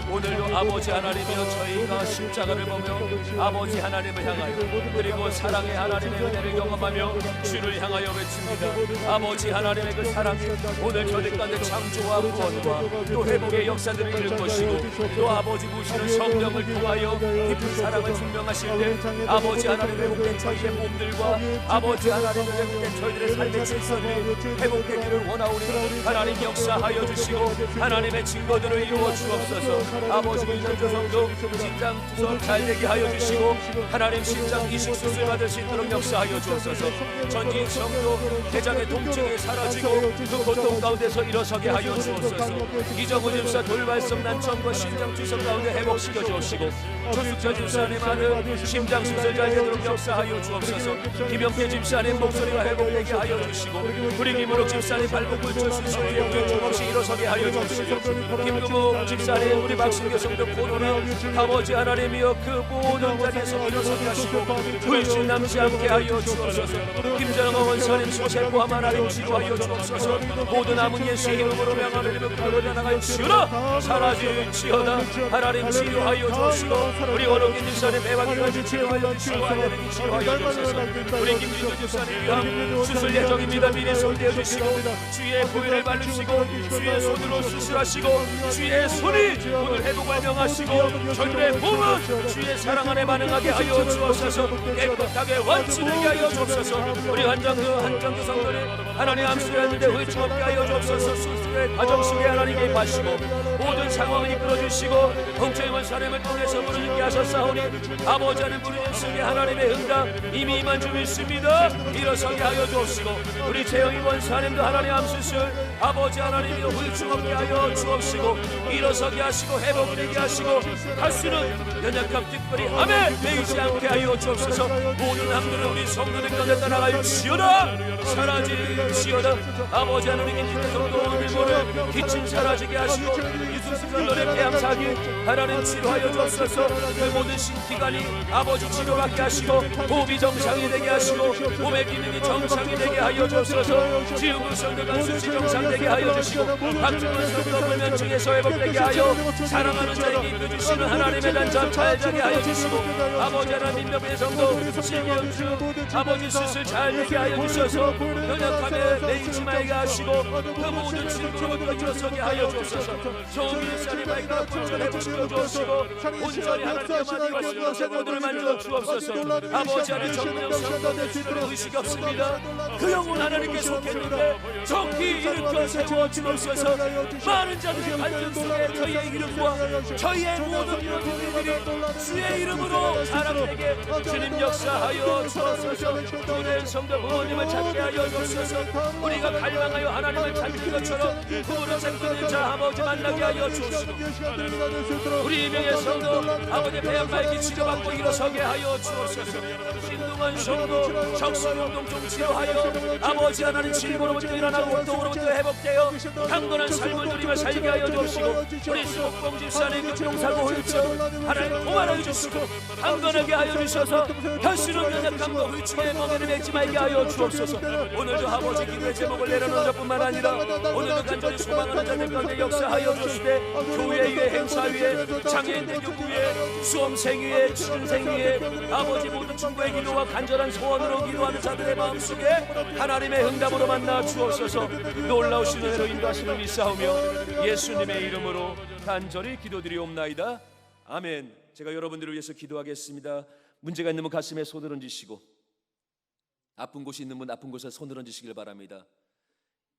오늘도 아버지 하나님이여 저희가 십자가를 보며 아버지 하나님을 향하여, 그리고 사랑의 하나님의 은혜를 경험하며 주를 향하여 외칩니다. 아버지 하나님의 그 사랑이 오늘 저들 가운데 창조와 구원과 또 회복의 역사들을 이룰 것이고, 또 아버지 부시는 성령을 통하여 깊은 사랑을 증명하실 때 아버지 하나님 회복된 저희의 몸들과 아버지 하나님 회복된 저희들의 삶의 질서들이 회복되기를 원하오니 하나님 역사하여 주시고 하나님의 증거들을 이루어 주옵소서. 아버지 윤현조 성도 신장 투석 잘 되게 하여 주시고 하나님 신장 이식 수술 받을 수 있도록 역사하여 주옵소서. 전진 성도 대장의 통증이 사라지고 그 고통 가운데서 일어서게 하여 주옵소서. 이정우 집사 돌발성 난청과 신장 투석 가운데 회복시켜 주옵시고, 조숙자 집사님 아들 심장 수술 잘 되도록 역사하여 주옵소서. 김영태 집사님 목소리가 회복되게 하여 주시고, 우리 김문옥 집사님 발목골절 수술 후에 후유증 없이 일어서게 하여 주옵시고, 김금옥 집사님, 우리 박승규 성도 코로나 아버지 하나님이여 그 모든 자리에서 일어서게 하시고 불신 남지 않게 하여 주옵소서. 김정하 원사님 수세포함 하나님 치료하여 주옵소서. 모든 남은 예수의 이름으로 명하며 이름으로 나가여 치유라 사라질지어다. 하나님 치료하여 주옵시고, 우리 원옥인 집사님 매박까지 치료하여 주시고 하나님 치료하여 주옵소서. 우리 김진주 집사님 위암 수술 예정입니다. 미리 손대어 주시고 주의 보혈을 바르시고 주의 손으로 수술하시고 주의 손이 오늘 회복을 명하시고 저희들의 몸은 주의 사랑 안에 반응하게 하여 주옵소서. 깨끗하게 완치되게 하여 주옵소서. 우리 한정규 성도를 하나님 암수했는데 의심 없게 하여 주옵소서. 수술의 과정 속에 하나님 개입하시고 모든 상황을 이끌어 주시고 홍채원 사람을 통해서 부르짖게 하셨사오니 아버지 하나님 부르짖음 속에 하나님의 응답 이미 임한 줄 믿습니다. 일어서게 하여 주옵시고, 우리 재영이 원사님도 하나님 암수술 아버지 하나님이여 의심 없게 하여 주옵시고 일어서게 하시고 회복되게 하시고 다시는 연약함 특별히 암에 매이지 않게 하여 주옵소서. 모든 암들은 우리 성도들 가운데 따라가여 지어라 사라질지어다. 아버지 하나님 김진태 성도 밀모를 기침 사라지게 하시고 이수수절론의 폐암사기 하나님 치료하여 주옵소서. 그 모든 신기관이 아버지 치료받게 하시고 호흡이 정상이 되게 하시고 몸의 기능이 정상이 되게 하여 주옵소서. 지우고 성도가 수치 정상되게 하여 주시고 박중원 성도 불면증에서 회복되게 하여 사랑하는 자에게 입혀주시는 하나님의 단잠 잘 자게 하여 주시고, 아버지 하나님 민병의 성도 신경주 아버지 수술 잘 되게 하여 주셔서 연약함에 매이지 말게 하시고 그 모든 질병으로부터 일어서게 하여 주옵소서. 좋은 일살이 마이가 본전 회복시켜 주옵시고 온전히 하나님께 만들어 세포들을 만들어 주옵소서. 아버지 하나님 정령 성도들 주도록 의식이 없습니다. 그 영혼 하나님께 속했는데 정기 일으켜 세워 주옵소서. 많은 자들이 반전 속에 저희의 이름과 저희의 모든 이런 일들이 주의 이름으로 사람에게 주님 역사하여 주옵소서. 주된 성도 부모님을 찾게 하여 주옵소서. 우리가 갈망하여 하나님을 찾는 것처럼 부모를 찾는 자 아버지 만나게 하여 주옵소서. 우리 이명의 성도 아버지 배양 말기 치료받고 일어서게 하여 주옵소서. 신동한 성도 적수운동 좀 치료하여 아버지 하나님 질고로부터 일어나 고난하고 고통으로부터 회복되어 강건한 삶을 누리며 살게 하여 주옵시고, 우리 수목봉 집사의 교통사고 후유증 하나님 고만하게 주시고 강건하게 하여 주셔서 현실은 연약함과 후유증의 멍에를 맺지 말게 하여 주옵소서. 오늘도 아버지 기도의 제목을 내려놓은 것뿐만 아니라 오늘도 간절히 소망하는 자들 가운데 역사하여 주시되, 교회 위에, 행사 위에, 장애인들 교구 위에, 수험생 위에, 취준생 위에, 아버지 모든 충고의 기도와 간절한 소원으로 기도하는 자들의 마음속에 하나님의 응답으로 만나 주옵소서. 놀라우신 은혜로 인도하심을 믿사오며 예수님의 이름으로 간절히 기도드리옵나이다. 아멘. 제가 여러분들을 위해서 기도하겠습니다. 문제가 있는 분 가슴에 손을 얹으시고, 아픈 곳이 있는 분 아픈 곳에 손을 얹으시길 바랍니다.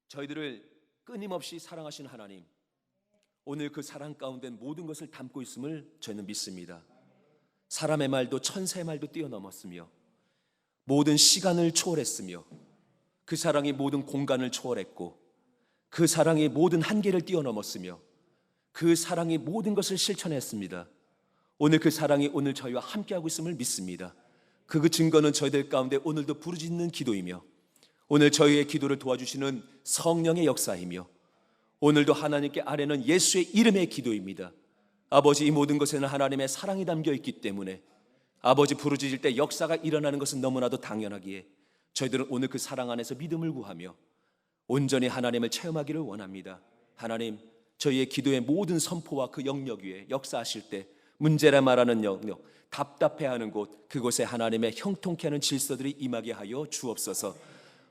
저희들을 끊임없이 사랑하시는 하나님, 오늘 그 사랑 가운데 모든 것을 담고 있음을 저희는 믿습니다. 사람의 말도 천사의 말도 뛰어넘었으며 모든 시간을 초월했으며 그 사랑이 모든 공간을 초월했고 그 사랑이 모든 한계를 뛰어넘었으며 그 사랑이 모든 것을 실천했습니다. 오늘 그 사랑이 오늘 저희와 함께하고 있음을 믿습니다. 그 증거는 저희들 가운데 오늘도 부르짖는 기도이며 오늘 저희의 기도를 도와주시는 성령의 역사이며 오늘도 하나님께 아뢰는 예수의 이름의 기도입니다. 아버지, 이 모든 것에는 하나님의 사랑이 담겨 있기 때문에 아버지 부르짖을 때 역사가 일어나는 것은 너무나도 당연하기에 저희들은 오늘 그 사랑 안에서 믿음을 구하며 온전히 하나님을 체험하기를 원합니다. 하나님, 저희의 기도의 모든 선포와 그 영역 위에 역사하실 때 문제라 말하는 영역, 답답해하는 곳, 그곳에 하나님의 형통케 하는 질서들이 임하게 하여 주옵소서.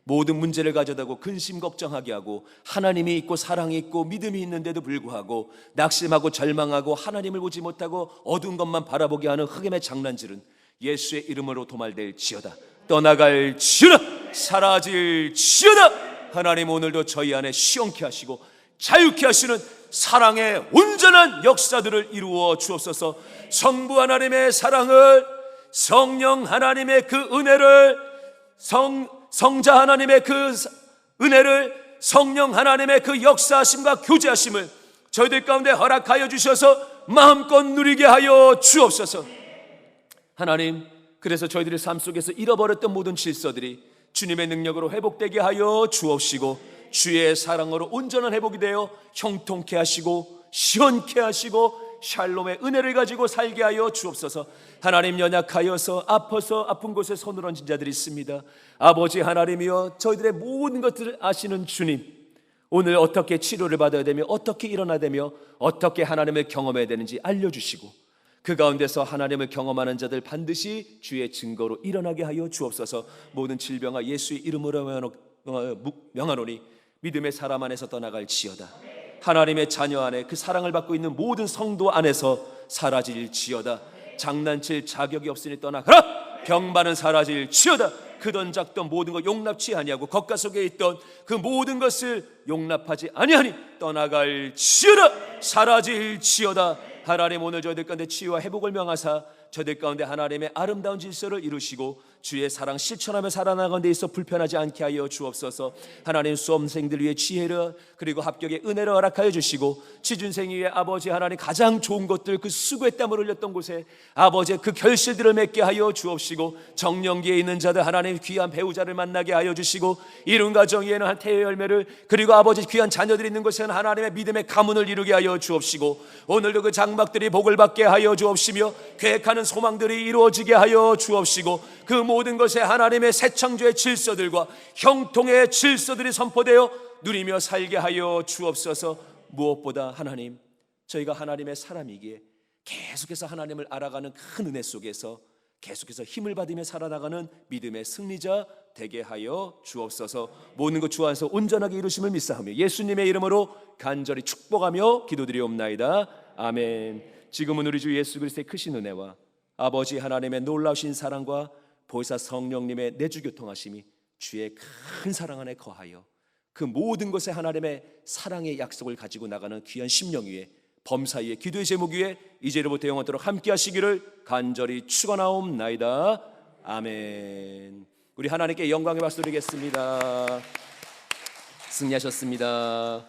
모든 문제를 가져다고 근심 걱정하게 하고 하나님이 있고 사랑이 있고 믿음이 있는데도 불구하고 낙심하고 절망하고 하나님을 보지 못하고 어두운 것만 바라보게 하는 흑암의 장난질은 예수의 이름으로 도말될지어다. 떠나갈지어다. 사라질지어다. 하나님, 오늘도 저희 안에 시원케 하시고 자유케 하시는 사랑의 온전한 역사들을 이루어 주옵소서. 성부 하나님의 사랑을, 성령 하나님의 그 은혜를, 성자 하나님의 그 은혜를, 성령 하나님의 그 역사하심과 교제하심을 저희들 가운데 허락하여 주셔서 마음껏 누리게 하여 주옵소서. 하나님, 그래서 저희들의 삶 속에서 잃어버렸던 모든 질서들이 주님의 능력으로 회복되게 하여 주옵시고 주의 사랑으로 온전한 회복이 되어 형통케 하시고 시원케 하시고 샬롬의 은혜를 가지고 살게 하여 주옵소서. 하나님, 연약하여서 아파서 아픈 곳에 손을 얹은 자들이 있습니다. 아버지 하나님이여, 저희들의 모든 것들을 아시는 주님, 오늘 어떻게 치료를 받아야 되며 어떻게 일어나야 되며 어떻게 하나님을 경험해야 되는지 알려주시고 그 가운데서 하나님을 경험하는 자들 반드시 주의 증거로 일어나게 하여 주옵소서. 모든 질병아 예수의 이름으로 명하노니 믿음의 사람 안에서 떠나갈지어다. 하나님의 자녀 안에 그 사랑을 받고 있는 모든 성도 안에서 사라질지어다. 장난칠 자격이 없으니 떠나가라. 병반은 사라질지어다. 크던 작던 모든 것 용납치 아니하고 겉가 속에 있던 그 모든 것을 용납하지 아니하니 떠나갈지어다. 사라질지어다. 하나님, 오늘 저희들 가운데 치유와 회복을 명하사 저희들 가운데 하나님의 아름다운 질서를 이루시고 주의 사랑 실천하며 살아나가는 데 있어 불편하지 않게 하여 주옵소서. 하나님, 수험생들 위해 지혜를 그리고 합격의 은혜를 허락하여 주시고 취준생 위해 아버지 하나님 가장 좋은 것들, 그 수고의 땀을 흘렸던 곳에 아버지의 그 결실들을 맺게 하여 주옵시고 정년기에 있는 자들 하나님 귀한 배우자를 만나게 하여 주시고 이룬 가정 위에는 한 태의 열매를, 그리고 아버지 귀한 자녀들이 있는 곳에는 하나님의 믿음의 가문을 이루게 하여 주옵시고 오늘도 그 장막들이 복을 받게 하여 주옵시며 계획하는 소망들이 이루어지게 하여 주옵시고 그 모든 것에 하나님의 새 창조의 질서들과 형통의 질서들이 선포되어 누리며 살게 하여 주옵소서. 무엇보다 하나님, 저희가 하나님의 사람이기에 계속해서 하나님을 알아가는 큰 은혜 속에서 계속해서 힘을 받으며 살아나가는 믿음의 승리자 되게 하여 주옵소서. 모든 것 주 안에서 온전하게 이루심을 믿사오며 예수님의 이름으로 간절히 축복하며 기도드리옵나이다. 아멘. 지금은 우리 주 예수 그리스도의 크신 은혜와 아버지 하나님의 놀라우신 사랑과 보혜사 성령님의 내주교통하심이 주의 큰 사랑 안에 거하여 그 모든 것에 하나님의 사랑의 약속을 가지고 나가는 귀한 심령 위에 범사위의 기도의 제목 위에 이제로부터 영원토록 함께 하시기를 간절히 축원하옵나이다. 아멘. 우리 하나님께 영광의 박수 드리겠습니다. 승리하셨습니다.